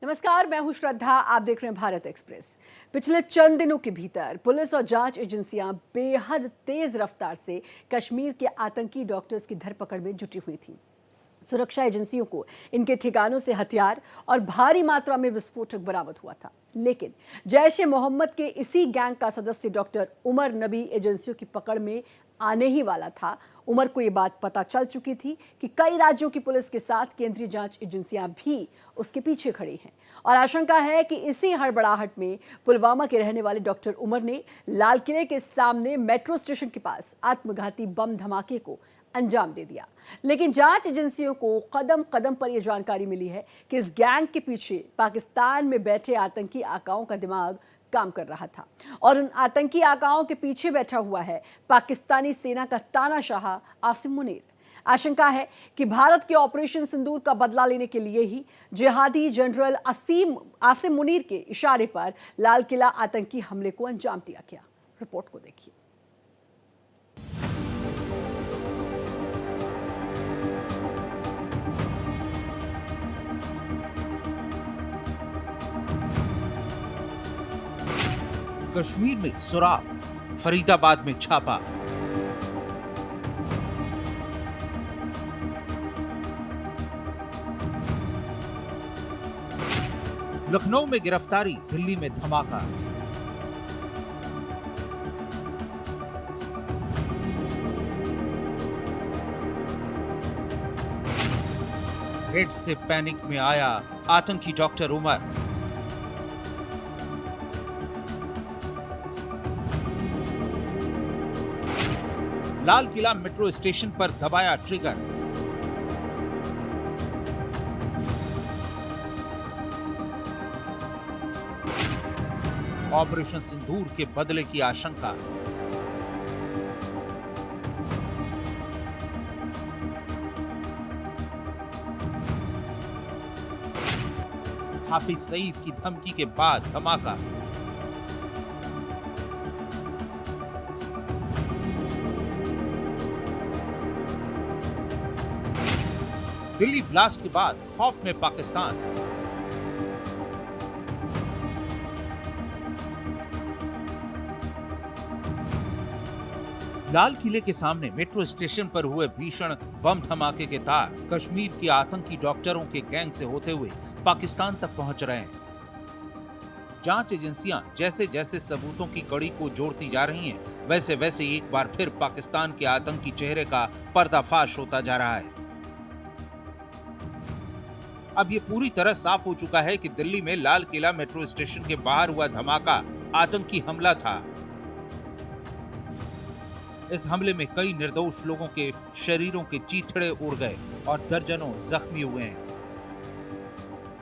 नमस्कार, मैं हूं श्रद्धा। आप देख रहे हैं भारत एक्सप्रेस। पिछले चंद दिनों के भीतर पुलिस और जांच एजेंसियां बेहद तेज रफ्तार से कश्मीर के आतंकी डॉक्टर्स की धरपकड़ में जुटी हुई थी। सुरक्षा एजेंसियों को इनके ठिकानों से हथियार और भारी मात्रा में विस्फोटक बरामद हुआ था, लेकिन जैश ए मोहम्मद के इसी गैंग का सदस्य डॉक्टर उमर नबी एजेंसियों की पकड़ में आने ही वाला था। उमर को ये बात पता चल चुकी थी कि कई राज्यों की पुलिस के साथ केंद्रीय जांच एजेंसियां भी उसके पीछे खड़ी हैं और आशंका है कि इसी हड़बड़ाहट में पुलवामा के रहने वाले डॉक्टर उमर ने लाल किले के सामने मेट्रो स्टेशन के पास आत्मघाती बम धमाके को अंजाम दे दिया। लेकिन जांच एजेंसियों को कदम कदम पर यह जानकारी मिली है कि इस गैंग के पीछे पाकिस्तान में बैठे आतंकी आकाओं का दिमाग काम कर रहा था और उन आतंकी आकाओं के पीछे बैठा हुआ है पाकिस्तानी सेना का तानाशाह आसिम मुनीर। आशंका है कि भारत के ऑपरेशन सिंदूर का बदला लेने के लिए ही जिहादी जनरल आसिम मुनीर के इशारे पर लाल किला आतंकी हमले को अंजाम दिया गया। रिपोर्ट को देखिए। कश्मीर में सुराग, फरीदाबाद में छापा। लखनऊ में गिरफ्तारी, दिल्ली में धमाका। हेड से पैनिक में आया आतंकी doctor Umar. Lal Qila metro station पर दबाया ट्रिगर। ऑपरेशन सिंदूर के बदले की आशंका। हाफिज सईद की धमकी के बाद धमाका। दिल्ली ब्लास्ट के बाद खौफ में पाकिस्तान। लाल किले के सामने मेट्रो स्टेशन पर हुए भीषण बम धमाके के तार कश्मीर के आतंकी डॉक्टरों के गैंग से होते हुए पाकिस्तान तक पहुंच रहे हैं। जांच एजेंसियां जैसे जैसे सबूतों की कड़ी को जोड़ती जा रही हैं, वैसे वैसे एक बार फिर पाकिस्तान के आतंकी चेहरे का पर्दाफाश होता जा रहा है। अब ये पूरी तरह साफ हो चुका है कि दिल्ली में लाल किला मेट्रो स्टेशन के बाहर हुआ धमाका आतंकी हमला था। इस हमले में कई निर्दोष लोगों के शरीरों के चीथड़े उड़ गए और दर्जनों जख्मी हुए हैं।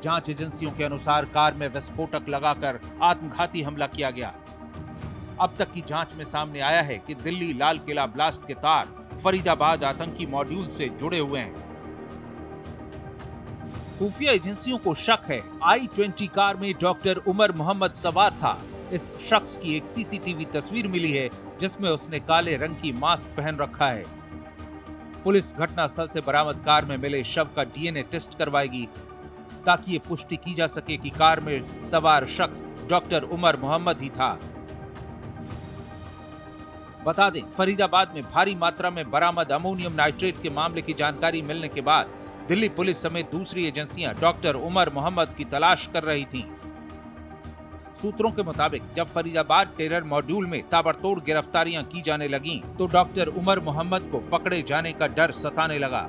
जांच एजेंसियों के अनुसार कार में विस्फोटक लगाकर आत्मघाती हमला किया गया। अब तक की जांच में सामने आया है कि दिल्ली लाल किला ब्लास्ट के तार फरीदाबाद आतंकी मॉड्यूल से जुड़े हुए हैं। खुफिया एजेंसियों को शक है I-20 कार में डॉक्टर उमर मोहम्मद सवार था। इस शख्स की एक सीसीटीवी तस्वीर मिली है जिसमें उसने काले रंग की मास्क पहन रखा है। पुलिस घटनास्थल से बरामद कार में मिले शव का डीएनए टेस्ट करवाएगी ताकि ये पुष्टि की जा सके कि कार में सवार शख्स डॉक्टर उमर मोहम्मद ही था। बता दें, फरीदाबाद में भारी मात्रा में बरामद अमोनियम नाइट्रेट के मामले की जानकारी मिलने के बाद दिल्ली पुलिस समेत दूसरी एजेंसियां डॉक्टर उमर मोहम्मद की तलाश कर रही थीं। सूत्रों के मुताबिक जब फरीदाबाद टेरर मॉड्यूल में ताबड़तोड़ गिरफ्तारियां की जाने लगीं, तो डॉक्टर उमर मोहम्मद को पकड़े जाने का डर सताने लगा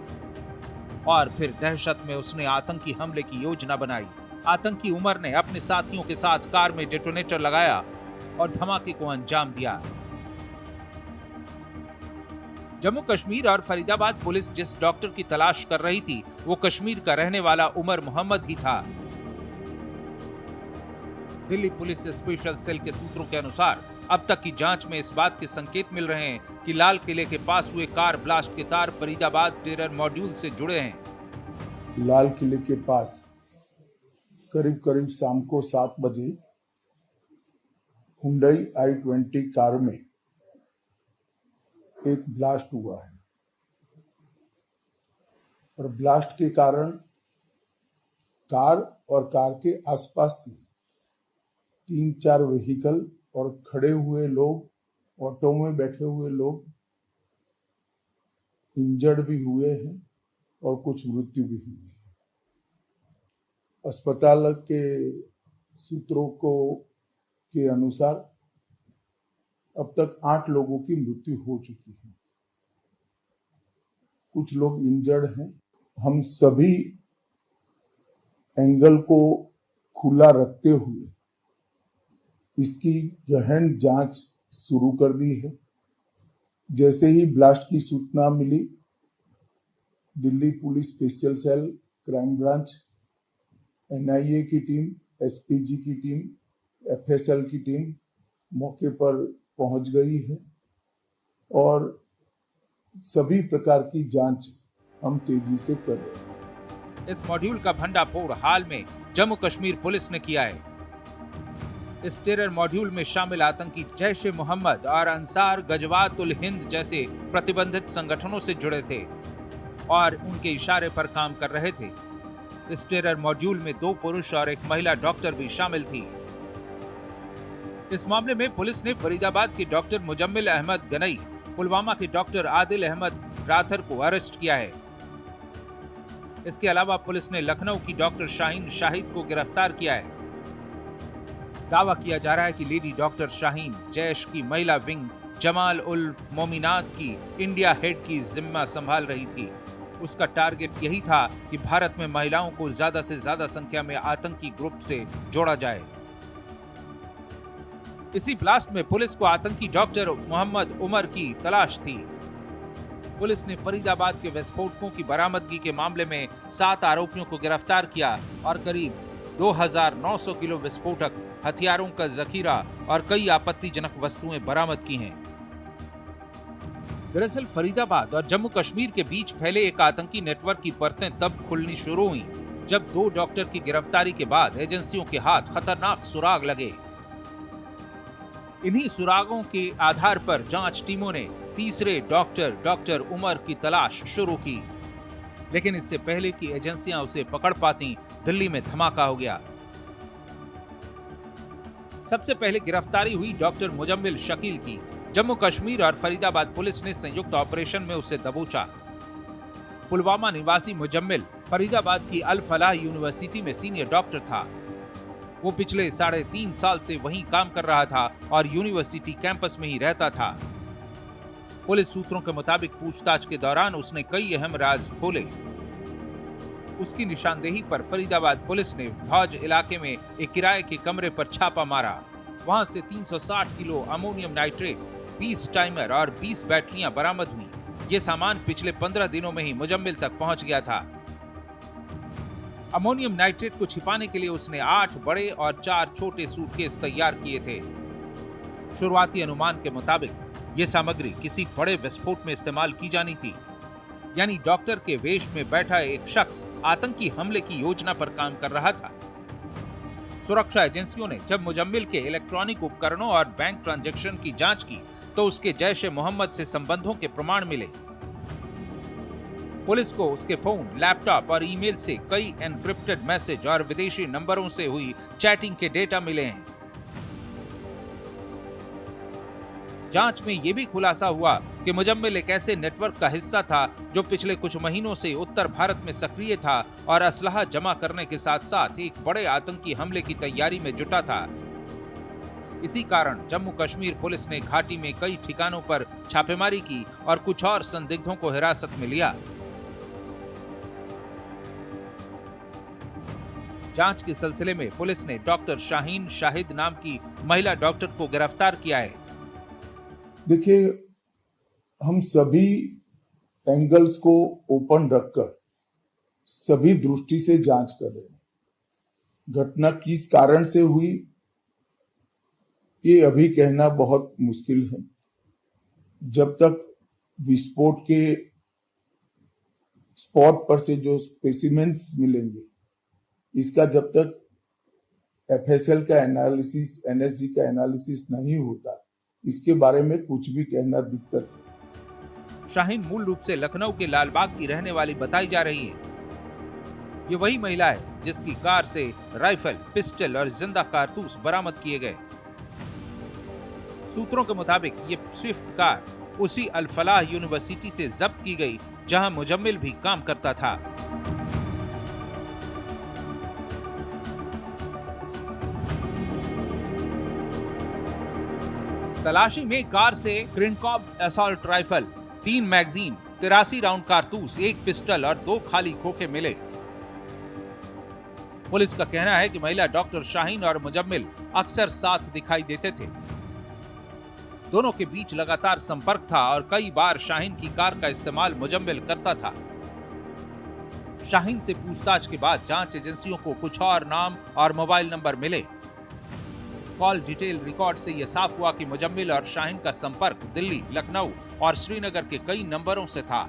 और फिर दहशत में उसने आतंकी हमले की योजना बनाई। आतंकी उमर ने अपने साथियों के साथ कार में डेटोनेटर लगाया और धमाके को अंजाम दिया। जम्मू कश्मीर और फरीदाबाद पुलिस जिस डॉक्टर की तलाश कर रही थी, वो कश्मीर का रहने वाला उमर मोहम्मद ही था। दिल्ली पुलिस स्पेशल सेल के सूत्रों के अनुसार अब तक की जांच में इस बात के संकेत मिल रहे हैं कि लाल किले के पास हुए कार ब्लास्ट के तार फरीदाबाद टेरर मॉड्यूल से जुड़े हैं। लाल किले के पास करीब करीब शाम को 7 बजे हुंडई I-20 कार में एक ब्लास्ट हुआ है और ब्लास्ट के कारण कार और कार के आसपास थी। 3-4 व्हीकल और खड़े हुए लोग, ऑटो में बैठे हुए लोग इंजर्ड भी हुए हैं और कुछ मृत्यु भी हुई है। अस्पताल के सूत्रों के अनुसार अब तक 8 लोगों की मृत्यु हो चुकी है, कुछ लोग इंजर्ड हैं। हम सभी एंगल को खुला रखते हुए इसकी गहन जांच शुरू कर दी है। जैसे ही ब्लास्ट की सूचना मिली, Delhi police special cell, crime branch, NIA की टीम, एसपीजी की टीम, एफएसएल की टीम मौके पर पहुंच गई है और सभी प्रकार की जांच हम तेजी से कर रहे हैं। इस मॉड्यूल का भंडाफोड़ हाल में जम्मू कश्मीर पुलिस ने किया है। इस टेरर मॉड्यूल में शामिल आतंकी जैश ए मोहम्मद और अंसार गजवातुल हिंद जैसे प्रतिबंधित संगठनों से जुड़े थे और उनके इशारे पर काम कर रहे थे। इस टेरर मॉड्यूल में 2 पुरुष और 1 महिला डॉक्टर भी शामिल थी। इस मामले में पुलिस ने फरीदाबाद के डॉक्टर मुजम्मिल अहमद गनई, पुलवामा के डॉक्टर आदिल अहमद राथर को अरेस्ट किया है। इसके अलावा पुलिस ने लखनऊ की डॉक्टर शाहीन शाहिद को गिरफ्तार किया है। दावा किया जा रहा है कि लेडी डॉक्टर शाहीन जैश की महिला विंग जमाल उल मोमिनात की इंडिया हेड की जिम्मा संभाल रही थी। उसका टारगेट यही था कि भारत में महिलाओं को ज्यादा से ज्यादा संख्या में आतंकी ग्रुप से जोड़ा जाए। इसी ब्लास्ट में पुलिस को आतंकी डॉक्टर मोहम्मद उमर की तलाश थी। पुलिस ने फरीदाबाद के विस्फोटकों की बरामदगी के मामले में 7 आरोपियों को गिरफ्तार किया और करीब 2900 किलो विस्फोटक, हथियारों का जखीरा और कई आपत्तिजनक वस्तुएं बरामद की हैं। दरअसल फरीदाबाद और जम्मू कश्मीर के बीच फैले एक आतंकी नेटवर्क की परतें तब खुलनी शुरू हुई जब 2 डॉक्टर की गिरफ्तारी के बाद एजेंसियों के हाथ खतरनाक सुराग लगे। इन्हीं सुरागों के आधार पर जांच टीमों ने तीसरे डॉक्टर उमर की तलाश शुरू की, लेकिन इससे पहले कि एजेंसियां उसे पकड़ पाती, दिल्ली में धमाका हो गया। सबसे पहले गिरफ्तारी हुई डॉक्टर मुजम्मिल शकील की। जम्मू कश्मीर और फरीदाबाद पुलिस ने संयुक्त ऑपरेशन में उसे दबोचा। पुलवामा निवासी मुजम्मिल फरीदाबाद की अल फलाह यूनिवर्सिटी में सीनियर डॉक्टर था। वो पिछले 3.5 साल से वहीं काम कर रहा था और यूनिवर्सिटी कैंपस में ही रहता था। पुलिस सूत्रों के मुताबिक पूछताछ के दौरान उसने कई अहम राज खोले। उसकी निशानदेही पर फरीदाबाद पुलिस ने भौज इलाके में एक किराए के कमरे पर छापा मारा। वहां से 360 किलो अमोनियम नाइट्रेट, 20 टाइमर और 20 बैटरियां बरामद हुई। ये सामान पिछले 15 दिनों में ही मुजम्मिल तक पहुंच गया था। अमोनियम नाइट्रेट को छिपाने के लिए उसने 8 बड़े और 4 छोटे सूटकेस तैयार किए थे। शुरुआती अनुमान के मुताबिक ये सामग्री किसी बड़े विस्फोट में इस्तेमाल की जानी थी, यानी डॉक्टर के वेश में बैठा एक शख्स आतंकी हमले की योजना पर काम कर रहा था। सुरक्षा एजेंसियों ने जब मुजम्मिल के इलेक्ट्रॉनिक उपकरणों और बैंक ट्रांजैक्शन की जांच की तो उसके जैश ए मोहम्मद से संबंधों के प्रमाण मिले। पुलिस को उसके फोन, लैपटॉप और ईमेल से कई एनक्रिप्टेड मैसेज और विदेशी नंबरों से हुई चैटिंग के डेटा मिले हैं। जांच में यह भी खुलासा हुआ कि मुजम्मिल एक ऐसे नेटवर्क का हिस्सा था जो पिछले कुछ महीनों से उत्तर भारत में सक्रिय था और असलहा जमा करने के साथ साथ एक बड़े आतंकी हमले की तैयारी में जुटा था। इसी कारण जम्मू कश्मीर पुलिस ने घाटी में कई ठिकानों पर छापेमारी की और कुछ और संदिग्धों को हिरासत में लिया। जांच के सिलसिले में पुलिस ने डॉक्टर शाहीन शाहिद नाम की महिला डॉक्टर को गिरफ्तार किया है। देखिए, हम सभी एंगल्स को ओपन रखकर सभी दृष्टि से जांच कर रहे हैं। घटना किस कारण से हुई ये अभी कहना बहुत मुश्किल है। जब तक विस्फोट के स्पॉट पर से जो स्पेसिमेंस मिलेंगे, इसका जब तक एफएसएल का एनालिसिस, एनएसजी का एनालिसिस नहीं होता, इसके बारे में कुछ भी कहना दिक्कत है। शाहीन मूल रूप से लखनऊ के लालबाग की रहने वाली बताई जा रही है। ये वही महिला है जिसकी कार से राइफल, पिस्टल और जिंदा कारतूस बरामद किए गए। सूत्रों के मुताबिक ये स्विफ्ट कार उसी अल फलाह यूनिवर्सिटी से जब्त की गई जहां मुजम्मिल भी काम करता था। तलाशी में कार से क्रिनकॉब असॉल्ट राइफल, 3 मैगजीन, 83 राउंड कारतूस, 1 पिस्टल और 2 खाली खोखे मिले। पुलिस का कहना है कि महिला डॉक्टर शाहीन और मुजम्मिल अक्सर साथ दिखाई देते थे। दोनों के बीच लगातार संपर्क था और कई बार शाहीन की कार का इस्तेमाल मुजम्मिल करता था। शाहीन से पूछताछ के बाद जांच एजेंसियों को कुछ और नाम और मोबाइल नंबर मिले। कॉल डिटेल रिकॉर्ड से यह साफ हुआ कि मुजम्मिल और शाहीन का संपर्क दिल्ली, लखनऊ और श्रीनगर के कई नंबरों से था।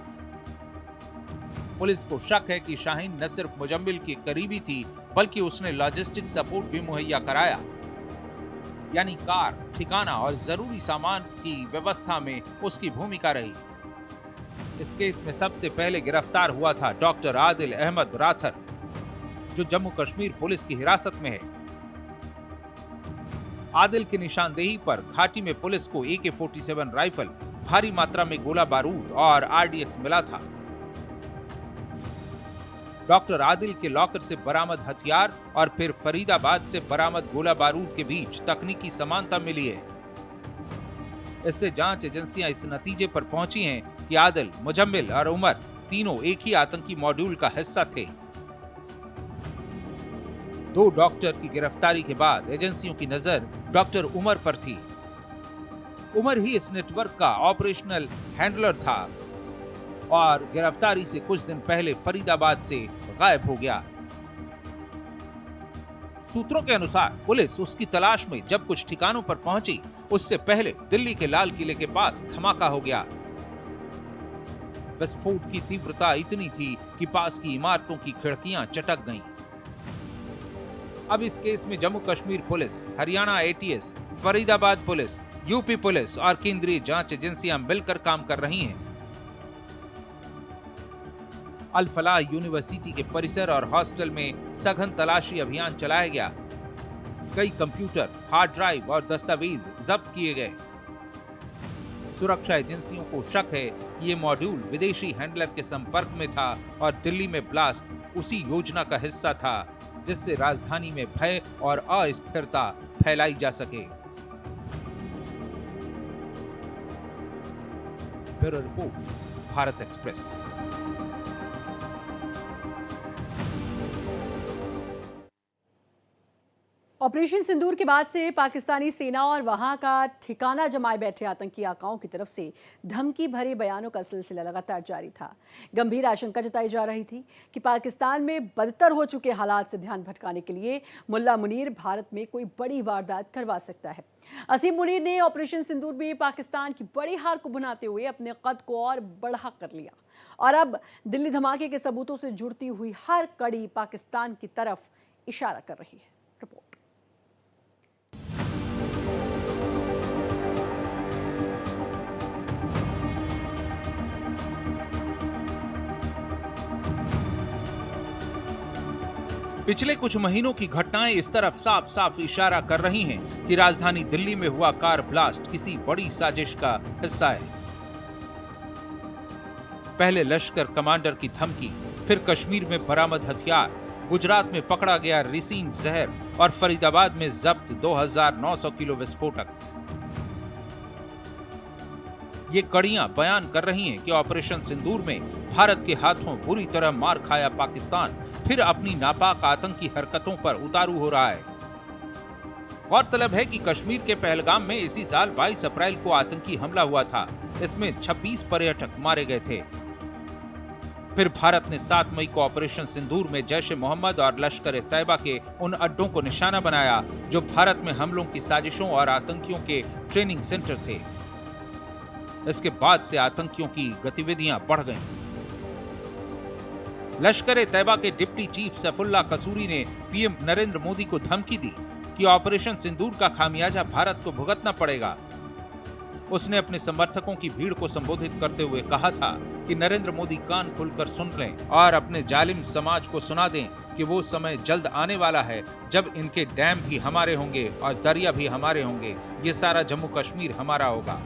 पुलिस को शक है कि शाहीन न सिर्फ मुजम्मिल की करीबी थी बल्कि उसने लॉजिस्टिक सपोर्ट भी मुहैया कराया, यानी कार, ठिकाना और जरूरी सामान की व्यवस्था में उसकी भूमिका रही। इस केस में सबसे पहले गिरफ्तार हुआ था डॉक्टर आदिल अहमद राथर, जो जम्मू कश्मीर पुलिस की हिरासत में है। आदिल की निशानदेही पर घाटी में पुलिस को AK-47 राइफल, भारी मात्रा में गोला बारूद और RDX मिला था। डॉक्टर आदिल के लॉकर से बरामद हथियार और फिर फरीदाबाद से बरामद गोला बारूद के बीच तकनीकी समानता मिली है। इससे जांच एजेंसियां इस नतीजे पर पहुंची हैं कि आदिल, मुजम्मिल और उमर तीनों एक ही आतंकी मॉड्यूल का हिस्सा थे। 2 डॉक्टर की गिरफ्तारी के बाद एजेंसियों की नजर डॉक्टर उमर पर थी। उमर ही इस नेटवर्क का ऑपरेशनल हैंडलर था और गिरफ्तारी से कुछ दिन पहले फरीदाबाद से गायब हो गया। सूत्रों के अनुसार पुलिस उसकी तलाश में जब कुछ ठिकानों पर पहुंची, उससे पहले दिल्ली के लाल किले के पास धमाका हो गया। विस्फोट की तीव्रता इतनी थी कि पास की इमारतों की खिड़कियां चटक गईं। अब इस केस में Jammu Kashmir police, Haryana ATS, Faridabad police, UP police और केंद्रीय जांच एजेंसियां मिलकर काम कर रही हैं। अल फलाह यूनिवर्सिटी के परिसर और हॉस्टल में सघन तलाशी अभियान चलाया गया। कई कंप्यूटर, हार्ड ड्राइव और दस्तावेज जब्त किए गए। सुरक्षा एजेंसियों को शक है कि ये मॉड्यूल विदेशी हैंडलर के संपर्क में था और दिल्ली में ब्लास्ट उसी योजना का हिस्सा था जिससे राजधानी में भय और अस्थिरता फैलाई जा सके। Bureau report, Bharat express. Operation Sindoor के बाद से पाकिस्तानी सेना और वहां का ठिकाना जमाए बैठे आतंकी आकाओं की तरफ से धमकी भरे बयानों का सिलसिला लगातार जारी था। गंभीर आशंका जताई जा रही थी कि पाकिस्तान में बदतर हो चुके हालात से ध्यान भटकाने के लिए मुल्ला मुनीर भारत में कोई बड़ी वारदात करवा सकता है। असीम मुनीर ने ऑपरेशन सिंदूर में पाकिस्तान की बड़ी हार को भुनाते हुए अपने कद को और बढ़ा कर लिया और अब दिल्ली धमाके के सबूतों से जुड़ती हुई हर कड़ी पाकिस्तान की तरफ इशारा कर रही है। रिपोर्ट। पिछले कुछ महीनों की घटनाएं इस तरफ साफ साफ इशारा कर रही हैं कि राजधानी दिल्ली में हुआ कार ब्लास्ट किसी बड़ी साजिश का हिस्सा है। पहले लश्कर कमांडर की धमकी, फिर कश्मीर में बरामद हथियार, गुजरात में पकड़ा गया रिसीन जहर और फरीदाबाद में जब्त 2900 किलो विस्फोटक। ये कड़ियां बयान कर रही हैं कि ऑपरेशन सिंदूर में भारत के हाथों बुरी तरह मार खाया पाकिस्तान फिर अपनी नापाक आतंकी हरकतों पर उतारू हो रहा है। गौरतलब है कि कश्मीर के पहलगाम में इसी साल 22 अप्रैल को आतंकी हमला हुआ था। इसमें 26 पर्यटक मारे गए थे। फिर भारत ने 7 मई को ऑपरेशन सिंदूर में जैश ए मोहम्मद और लश्कर तैयबा के उन अड्डों को निशाना बनाया जो भारत में हमलों की साजिशों और आतंकियों के ट्रेनिंग सेंटर थे। इसके बाद से आतंकियों की गतिविधियां बढ़ गईं। लश्कर तैयबा के डिप्टी चीफ सैफुल्लाह कसूरी ने पीएम नरेंद्र मोदी को धमकी दी कि ऑपरेशन सिंदूर का खामियाजा भारत को भुगतना पड़ेगा। उसने अपने समर्थकों की भीड़ को संबोधित करते हुए कहा था कि नरेंद्र मोदी कान खोलकर सुन लें और अपने जालिम समाज को सुना दें कि वो समय जल्द आने वाला है जब इनके डैम भी हमारे होंगे और दरिया भी हमारे होंगे। ये सारा जम्मू कश्मीर हमारा होगा।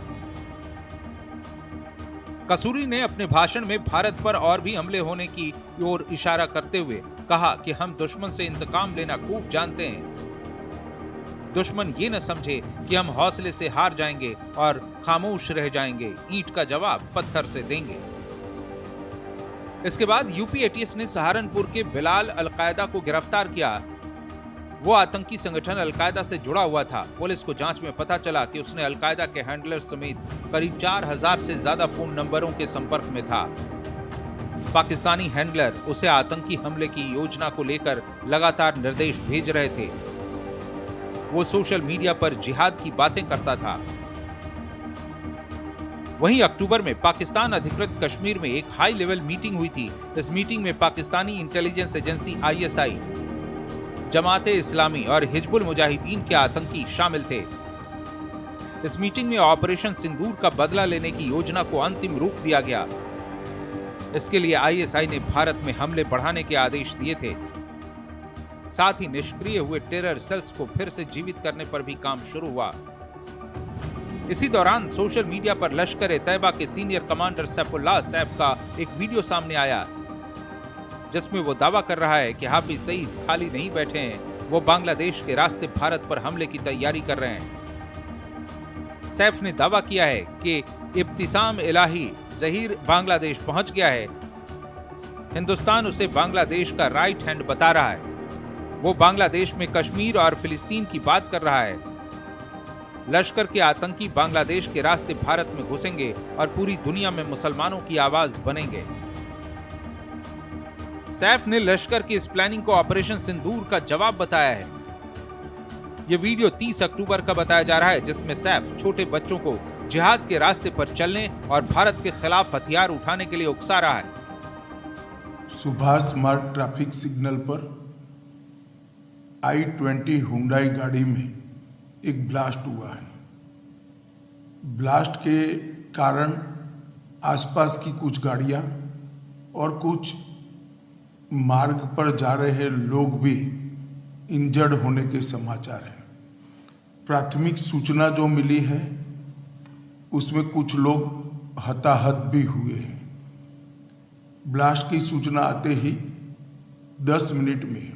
कसूरी ने अपने भाषण में भारत पर और भी हमले होने की ओर इशारा करते हुए कहा कि हम दुश्मन से इंतकाम लेना खूब जानते हैं। दुश्मन ये न समझे कि हम हौसले से हार जाएंगे और खामोश रह जाएंगे, ईंट का जवाब पत्थर से देंगे। इसके बाद यूपी एटीएस ने सहारनपुर के बिलाल अलकायदा को गिरफ्तार किया। वो आतंकी संगठन अलकायदा से जुड़ा हुआ था। पुलिस को जांच में पता चला कि उसने अलकायदा के हैंडलर समेत करीब 4000 से ज्यादा फोन नंबरों के संपर्क में था। पाकिस्तानी हैंडलर उसे आतंकी हमले की योजना को लेकर लगातार निर्देश भेज रहे थे। वो सोशल मीडिया पर जिहाद की बातें करता था। वहीं अक्टूबर में पाकिस्तान अधिकृत कश्मीर में एक हाई लेवल मीटिंग हुई थी। इस मीटिंग में पाकिस्तानी इंटेलिजेंस एजेंसी ISI, जमाते इस्लामी और हिजबुल मुजाहिदीन के आतंकी शामिल थे। इस मीटिंग में ऑपरेशन सिंदूर का बदला लेने की योजना को अंतिम रूप दिया गया। इसके लिए ISI ने भारत में हमले बढ़ाने के आदेश दिए थे। साथ ही निष्क्रिय हुए टेरर सेल्स को फिर से जीवित करने पर भी काम शुरू हुआ। इसी दौरान सोशल मीडिया पर लश्कर-ए-तैयबा के सीनियर कमांडर सैफुल्लाह सैफ का एक वीडियो सामने आया, जिसमें वो दावा कर रहा है कि हाफिज सईद खाली नहीं बैठे हैं, वो बांग्लादेश के रास्ते भारत पर हमले की तैयारी कर रहे हैं। सैफ ने दावा किया है कि इब्तिसाम इलाही जहीर बांग्लादेश पहुंच गया है। हिंदुस्तान उसे बांग्लादेश का राइट हैंड बता रहा है। वो बांग्लादेश में कश्मीर और फिलिस्तीन की बात कर रहा है। लश्कर के आतंकी बांग्लादेश के रास्ते भारत में घुसेंगे और पूरी दुनिया में मुसलमानों की आवाज बनेंगे। सैफ ने लश्कर की इस प्लानिंग को ऑपरेशन सिंदूर का जवाब बताया है। यह वीडियो 30 अक्टूबर का बताया जा रहा है, जिसमें सैफ छोटे बच्चों को जिहाद के रास्ते पर चलने और भारत के खिलाफ हथियार उठाने के लिए उकसा रहा है। सुभाष मार्ग ट्रैफिक सिग्नल पर I-20 हुंडई गाड़ी में एक ब्लास्ट हुआ है। ब्लास्ट के कारण आसपास की कुछ गाड़ियां और कुछ मार्ग पर जा रहे लोग भी इंजर्ड होने के समाचार हैं। प्राथमिक सूचना जो मिली है उसमें कुछ लोग हताहत भी हुए हैं। ब्लास्ट की सूचना आते ही 10 मिनट में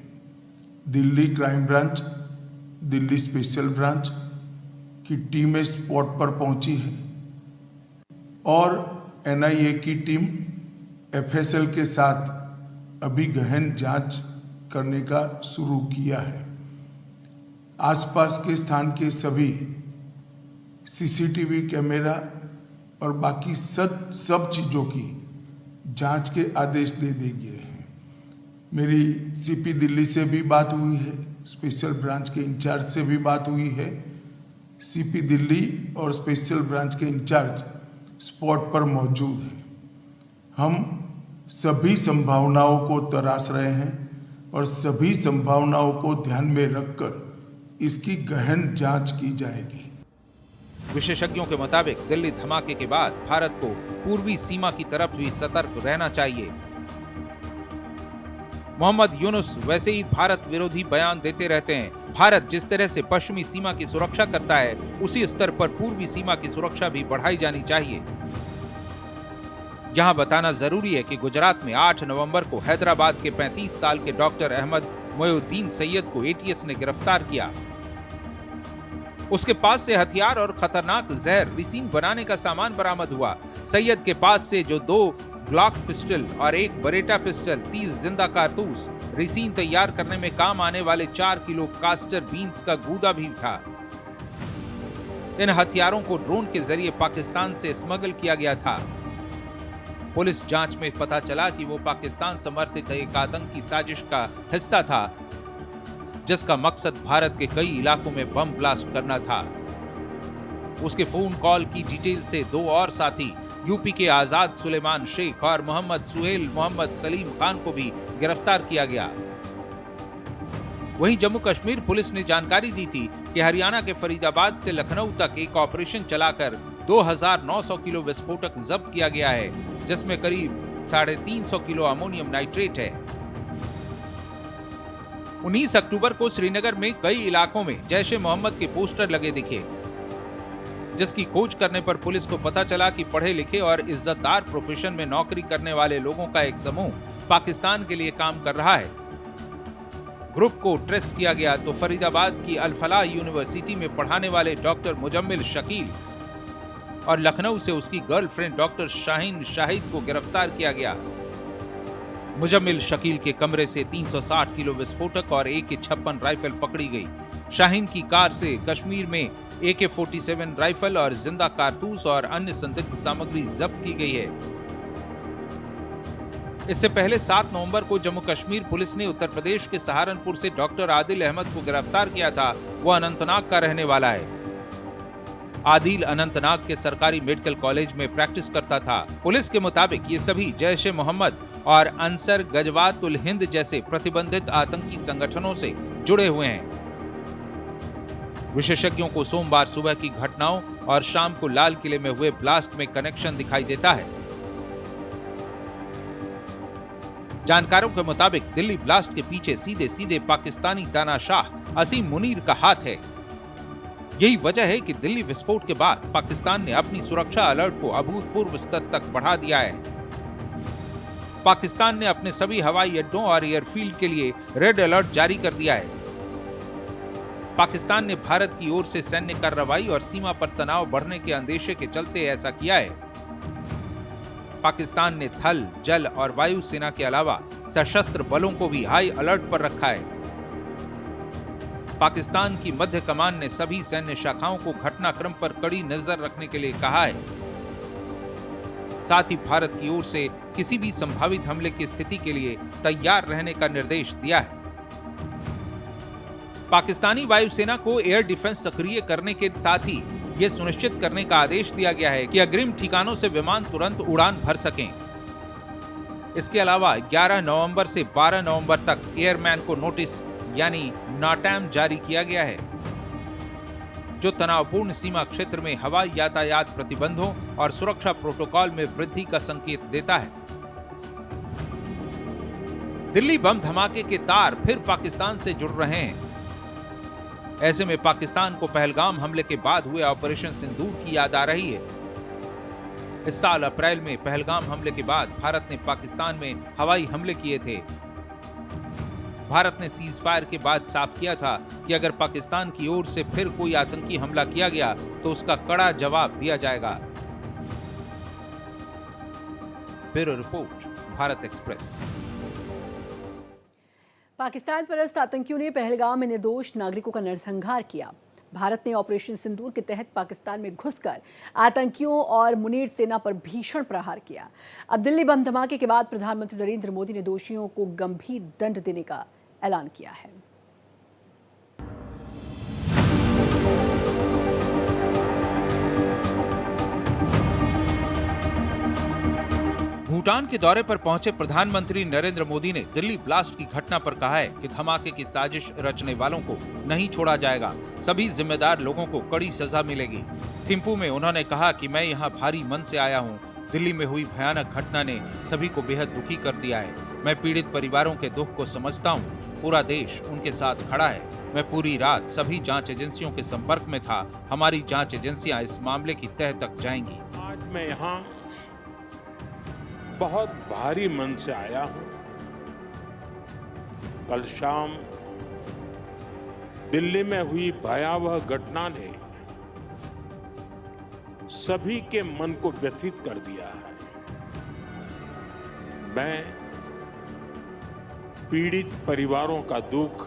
Delhi crime branch, Delhi special branch की टीमें स्पॉट पर पहुंची है और NIA की टीम FSL के साथ अभी गहन जांच करने का शुरू किया है। आसपास के स्थान के सभी CCTV कैमरा और बाकी सब चीज़ों की जांच के आदेश दे दिए गए हैं। मेरी CP दिल्ली से भी बात हुई है, स्पेशल ब्रांच के इंचार्ज से भी बात हुई है। CP दिल्ली और स्पेशल ब्रांच के इंचार्ज स्पॉट पर मौजूद हैं। हम सभी संभावनाओं को तराश रहे हैं और सभी संभावनाओं को ध्यान में रखकर इसकी गहन जांच की जाएगी। विशेषज्ञों के मुताबिक दिल्ली धमाके के बाद भारत को पूर्वी सीमा की तरफ भी सतर्क रहना चाहिए। मोहम्मद यूनुस वैसे ही भारत विरोधी बयान देते रहते हैं। भारत जिस तरह से पश्चिमी सीमा की सुरक्षा करता है, उसी स्तर पर पूर्वी सीमा की सुरक्षा भी बढ़ाई जानी चाहिए। यहां बताना जरूरी है कि गुजरात में 8 नवंबर को हैदराबाद के 35 साल के डॉक्टर अहमद मोयुद्दीन सैयद को ATS ने गिरफ्तार किया। उसके पास से हथियार और खतरनाक जहर रिसीन बनाने का सामान बरामद हुआ। सैयद के पास से जो 2 ग्लॉक पिस्टल और 1 बरेटा पिस्टल, 30 जिंदा कारतूस, रिसीन तैयार करने में काम आने वाले 4 किलो कास्टर बीन्स का गूदा भी था। इन हथियारों को ड्रोन के जरिए पाकिस्तान से स्मगल किया गया था। पुलिस जांच में पता चला कि वो पाकिस्तान समर्थित एक आतंकी साजिश का हिस्सा था, जिसका मकसद भारत के कई इलाकों में बम ब्लास्ट करना था। उसके फोन कॉल की डिटेल से 2 और साथी यूपी के आजाद सुलेमान शेख और मोहम्मद सुहेल मोहम्मद सलीम खान को भी गिरफ्तार किया गया। वहीं जम्मू कश्मीर पुलिस ने जानकारी दी थी कि हरियाणा के फरीदाबाद से लखनऊ तक एक ऑपरेशन चलाकर 2900 किलो विस्फोटक जब्त किया गया है, जिसमें करीब 350 किलो अमोनियम नाइट्रेट है। 19 अक्टूबर को श्रीनगर में कई इलाकों में जैश ए मोहम्मद के पोस्टर लगे दिखे, जिसकी खोज करने पर पुलिस को पता चला कि पढ़े लिखे और इज्जतदार प्रोफेशन में नौकरी करने वाले लोगों का एक समूह पाकिस्तान के लिए काम कर रहा है। ग्रुप को ट्रेस किया गया तो फरीदाबाद की अल फलाह यूनिवर्सिटी में पढ़ाने वाले डॉक्टर मुजम्मिल शकील और लखनऊ से उसकी गर्लफ्रेंड डॉक्टर शाहीन शाहिद को गिरफ्तार किया गया। मुजम्मिल शकील के कमरे से 360 किलो विस्फोटक और AK-56 राइफल पकड़ी गई। शाहीन की कार से कश्मीर में AK-47 राइफल और जिंदा कारतूस और अन्य संदिग्ध सामग्री जब्त की गई है। इससे पहले 7 नवंबर को जम्मू कश्मीर पुलिस ने उत्तर प्रदेश के सहारनपुर से डॉक्टर आदिल अहमद को गिरफ्तार किया था। वो अनंतनाग का रहने वाला है। आदिल अनंतनाग के सरकारी मेडिकल कॉलेज में प्रैक्टिस करता था। पुलिस के मुताबिक ये सभी जैश ए मोहम्मद और अंसर गजवातुल हिंद जैसे प्रतिबंधित आतंकी संगठनों से जुड़े हुए हैं। विशेषज्ञों को सोमवार सुबह की घटनाओं और शाम को लाल किले में हुए ब्लास्ट में कनेक्शन दिखाई देता है। जानकारों के मुताबिक दिल्ली ब्लास्ट के पीछे सीधे सीधे पाकिस्तानी तानाशाह असीम मुनीर का हाथ है। यही वजह है कि दिल्ली विस्फोट के बाद पाकिस्तान ने अपनी सुरक्षा अलर्ट को अभूतपूर्व स्तर तक बढ़ा दिया है। पाकिस्तान ने अपने सभी हवाई अड्डों और एयरफील्ड के लिए रेड अलर्ट जारी कर दिया है। पाकिस्तान ने भारत की ओर से सैन्य कार्रवाई और सीमा पर तनाव बढ़ने के अंदेशे के चलते ऐसा किया है। पाकिस्तान ने थल, जल और वायु सेना के अलावा सशस्त्र बलों को भी हाई अलर्ट पर रखा है। पाकिस्तान की मध्य कमान ने सभी सैन्य शाखाओं को घटनाक्रम पर कड़ी नजर रखने के लिए कहा है। साथ ही भारत की ओर से किसी भी संभावित हमले की स्थिति के लिए तैयार रहने का निर्देश दिया है। पाकिस्तानी वायुसेना को एयर डिफेंस सक्रिय करने के साथ ही यह सुनिश्चित करने का आदेश दिया गया है कि अग्रिम ठिकानों से विमान तुरंत उड़ान भर सकें। इसके अलावा 11 नवंबर से 12 नवंबर तक एयरमैन को नोटिस यानी नाटैम जारी किया गया है, जो तनावपूर्ण सीमा क्षेत्र में हवाई यातायात प्रतिबंधों और सुरक्षा प्रोटोकॉल में वृद्धि का संकेत देता है। दिल्ली बम धमाके के तार फिर पाकिस्तान से जुड़ रहे हैं। ऐसे में पाकिस्तान को पहलगाम हमले के बाद हुए ऑपरेशन सिंदूर की याद आ रही है। इस साल अप्रैल में पहलगाम हमले के बाद भारत ने पाकिस्तान में हवाई हमले किए थे। भारत ने सीज फायर के बाद साफ किया था कि अगर पाकिस्तान की ओर से फिर कोई आतंकी हमला किया गया तो उसका कड़ा जवाब दिया जाएगा। Bureau report, Bharat express. Pakistan परस्त आतंकियों ने पहलगाम में निर्दोष नागरिकों का नरसंहार किया। भारत ने ऑपरेशन सिंदूर के तहत पाकिस्तान में घुसकर आतंकियों और मुनीर सेना पर भीषण प्रहार किया। अब दिल्ली बम धमाके के बाद प्रधानमंत्री नरेंद्र मोदी ने दोषियों को गंभीर दंड देने का ऐलान किया है। भूटान के दौरे पर पहुंचे प्रधानमंत्री नरेंद्र मोदी ने दिल्ली ब्लास्ट की घटना पर कहा है कि धमाके की साजिश रचने वालों को नहीं छोड़ा जाएगा। सभी जिम्मेदार लोगों को कड़ी सजा मिलेगी। थिम्पू में उन्होंने कहा कि मैं यहां भारी मन से आया हूं। दिल्ली में हुई भयानक घटना ने सभी को बेहद दुखी कर दिया है। मैं पीड़ित परिवारों के दुख को समझता हूं। पूरा देश उनके साथ खड़ा है। मैं पूरी रात सभी जांच एजेंसियों के संपर्क में था। हमारी जांच एजेंसियां इस मामले की तह तक जाएंगी। आज मैं यहाँ बहुत भारी मन से आया हूं। कल शाम दिल्ली में हुई भयावह घटना ने सभी के मन को व्यथित कर दिया है। मैं पीड़ित परिवारों का दुख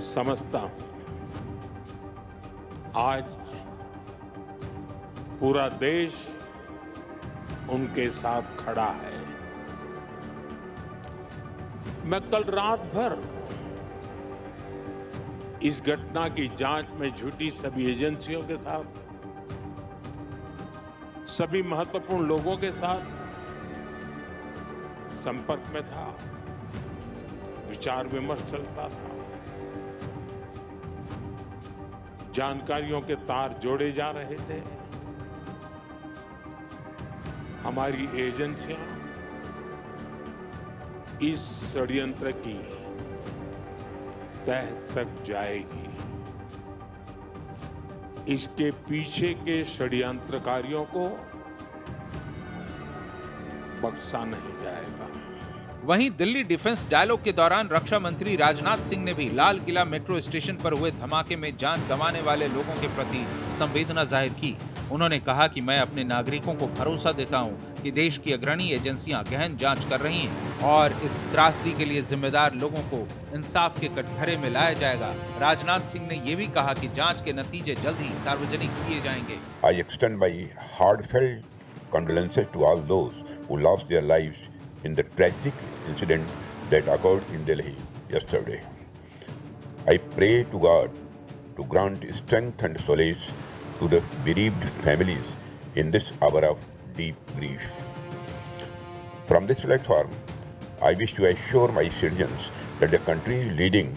समझता हूं। आज पूरा देश उनके साथ खड़ा है। मैं कल रात भर इस घटना की जांच में जुटी सभी एजेंसियों के साथ, सभी महत्वपूर्ण लोगों के साथ संपर्क में था, विचार विमर्श चलता था, जानकारियों के तार जोड़े जा रहे थे। हमारी एजेंसियां इस षड्यंत्र की तह तक जाएगी। इसके पीछे के षड्यंत्रकारियों को बख्शा नहीं जाएगा। वहीं दिल्ली डिफेंस डायलॉग के दौरान रक्षा मंत्री राजनाथ सिंह ने भी लाल किला मेट्रो स्टेशन पर हुए धमाके में जान गंवाने वाले लोगों के प्रति संवेदना जाहिर की। उन्होंने कहा कि मैं अपने नागरिकों को भरोसा देता हूं कि देश की अग्रणी एजेंसियां गहन जांच कर रही हैं और इस त्रासदी के लिए जिम्मेदार लोगों को इंसाफ के कटघरे में लाया जाएगा। राजनाथ सिंह ने ये भी कहा कि जांच के नतीजे जल्द ही सार्वजनिक किए जाएंगे। I extend my heartfelt condolences to all those who lost their lives in the tragic incident that occurred in Delhi yesterday. I pray to God to grant strength and solace to the bereaved families in this hour of deep grief. From this platform, I wish to assure my citizens that the country's leading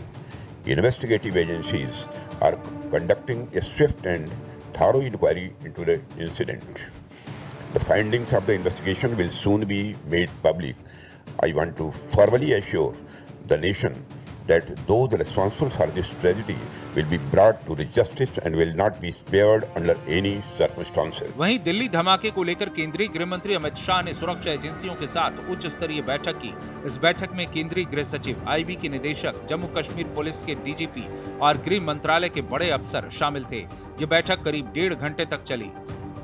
investigative agencies are conducting a swift and thorough inquiry into the incident. The findings of the investigation will soon be made public. I want to formally assure the nation that those responsible for this tragedy will be brought to the justice and will not be spared under any circumstances. वहीं दिल्ली धमाके को लेकर केंद्रीय गृह मंत्री अमित शाह ने सुरक्षा एजेंसियों के साथ उच्च स्तरीय बैठक की। इस बैठक में केंद्रीय गृह सचिव, आईबी के निदेशक, जम्मू कश्मीर पुलिस के डीजीपी और गृह मंत्रालय के बड़े अफसर शामिल थे। ये बैठक करीब 1.5 घंटे तक चली।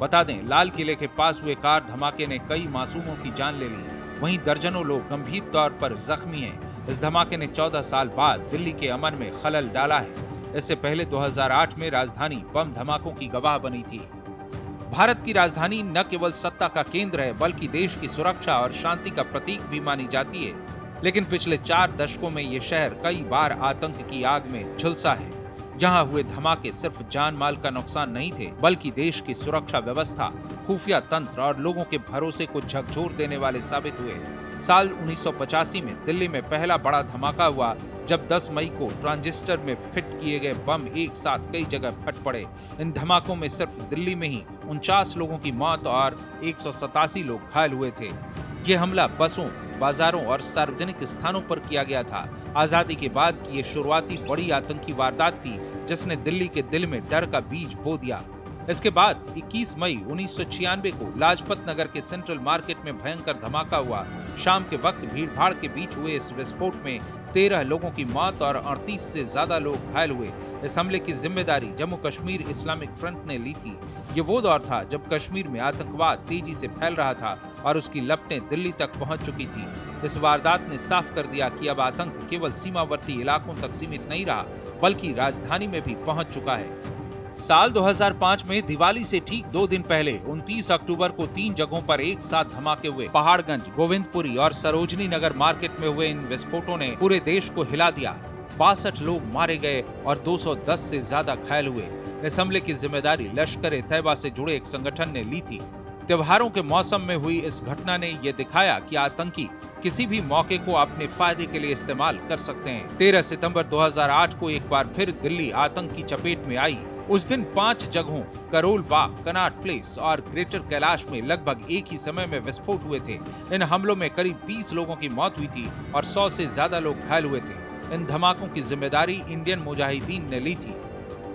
बता दें, लाल किले के पास हुए कार धमाके ने कई मासूमों की जान ले ली। वहीं दर्जनों लोग गंभीर तौर पर जख्मी हैं। इस धमाके ने 14 साल बाद दिल्ली के अमन में खलल डाला है। इससे पहले 2008 में राजधानी बम धमाकों की गवाह बनी थी। भारत की राजधानी न केवल सत्ता का केंद्र है, बल्कि देश की सुरक्षा और शांति का प्रतीक भी मानी जाती है। लेकिन पिछले 4 दशकों में ये शहर कई बार आतंक की आग में झुलसा है। यहाँ हुए धमाके सिर्फ जान माल का नुकसान नहीं थे, बल्कि देश की सुरक्षा व्यवस्था, खुफिया तंत्र और लोगों के भरोसे को झकझोर देने वाले साबित हुए। साल 1985 में दिल्ली में पहला बड़ा धमाका हुआ, जब 10 मई को ट्रांजिस्टर में फिट किए गए बम एक साथ कई जगह फट पड़े। इन धमाकों में सिर्फ दिल्ली में ही 49 लोगों की मौत और 187 लोग घायल हुए थे। ये हमला बसों, बाजारों और सार्वजनिक स्थानों पर किया गया था। आजादी के बाद की ये शुरुआती बड़ी आतंकी वारदात थी, जिसने दिल्ली के दिल में डर का बीज बो दिया। इसके बाद 21 मई 1996 को लाजपत नगर के सेंट्रल मार्केट में भयंकर धमाका हुआ। शाम के वक्त भीड़-भाड़ के बीच हुए इस विस्फोट में 13 लोगों की मौत और 38 से ज्यादा लोग घायल हुए। इस हमले की जिम्मेदारी जम्मू कश्मीर इस्लामिक फ्रंट ने ली थी। ये वो दौर था जब कश्मीर में आतंकवाद तेजी से फैल रहा था और उसकी लपटें दिल्ली तक पहुंच चुकी थी। इस वारदात ने साफ कर दिया कि अब आतंक केवल सीमावर्ती इलाकों तक सीमित नहीं रहा, बल्कि राजधानी में भी पहुंच चुका है। साल 2005 में दिवाली से ठीक 2 दिन पहले 29 अक्टूबर को 3 जगहों पर एक साथ धमाके हुए। पहाड़गंज, गोविंदपुरी और सरोजनी नगर मार्केट में हुए इन विस्फोटों ने पूरे देश को हिला दिया। 62 लोग मारे गए और 210 से ज्यादा घायल हुए। इस हमले की जिम्मेदारी लश्कर-ए-तैयबा से जुड़े एक संगठन ने ली थी। त्योहारों के मौसम में हुई इस घटना ने यह दिखाया कि आतंकी किसी भी मौके को अपने फायदे के लिए इस्तेमाल कर सकते हैं। 13 सितंबर 2008 को एक बार फिर दिल्ली आतंक की चपेट में आई। उस दिन 5 जगहों करोल बाग, कनॉट प्लेस और ग्रेटर कैलाश में लगभग एक ही समय में विस्फोट हुए थे। इन हमलों में करीब 20 लोगों की मौत हुई थी और 100 से ज्यादा लोग घायल हुए थे। इन धमाकों की जिम्मेदारी इंडियन मुजाहिदीन ने ली थी।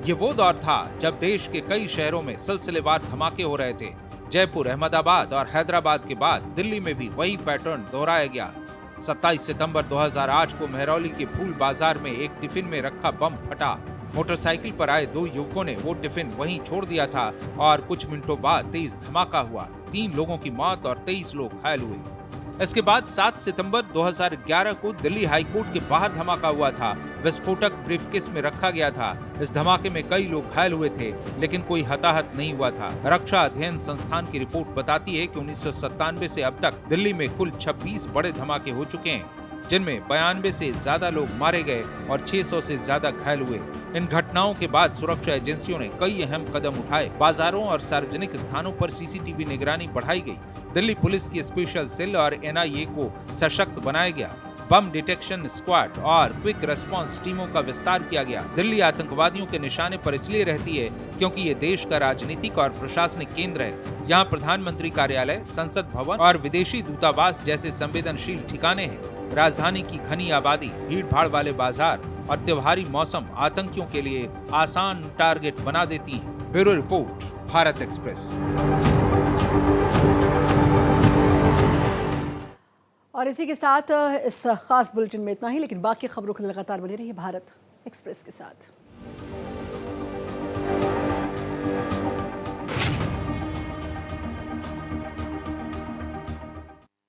ये वो दौर था जब देश के कई शहरों में सिलसिलेवार धमाके हो रहे थे। जयपुर, अहमदाबाद और हैदराबाद के बाद दिल्ली में भी वही पैटर्न दोहराया गया। 27 सितंबर 2008 को मेहरौली के फूल बाजार में एक टिफिन में रखा बम फटा। मोटरसाइकिल पर आए 2 युवकों ने वो टिफिन वहीं छोड़ दिया था और कुछ मिनटों बाद तेज धमाका हुआ। 3 लोगों की मौत और 23 लोग घायल हुए। इसके बाद 7 सितंबर 2011 को दिल्ली हाईकोर्ट के बाहर धमाका हुआ था। विस्फोटक ब्रीफकेस में रखा गया था। इस धमाके में कई लोग घायल हुए थे, लेकिन कोई हताहत नहीं हुआ था। रक्षा अध्ययन संस्थान की रिपोर्ट बताती है कि 1997 से अब तक दिल्ली में कुल 26 बड़े धमाके हो चुके हैं, जिनमें 92 से ज्यादा लोग मारे गए और 600 से ज्यादा घायल हुए। इन घटनाओं के बाद सुरक्षा एजेंसियों ने कई अहम कदम उठाए। बाजारों और सार्वजनिक स्थानों पर सीसीटीवी निगरानी बढ़ाई गई। दिल्ली पुलिस की स्पेशल सेल और एनआईए को सशक्त बनाया गया। बम डिटेक्शन स्क्वाड और क्विक रेस्पॉन्स टीमों का विस्तार किया गया। दिल्ली आतंकवादियों के निशाने पर इसलिए रहती है क्योंकि ये देश का राजनीतिक और प्रशासनिक केंद्र है। यहाँ प्रधानमंत्री कार्यालय, संसद भवन और विदेशी दूतावास जैसे संवेदनशील ठिकाने हैं। राजधानी की घनी आबादी, भीड़ भाड़ वाले बाजार और त्योहारी मौसम आतंकियों के लिए आसान टारगेट बना देती है। Bureau report, Bharat express. और इसी के साथ इस खास बुलेटिन में इतना ही, लेकिन बाकी खबरों के लिए लगातार बने रहिए भारत एक्सप्रेस के साथ।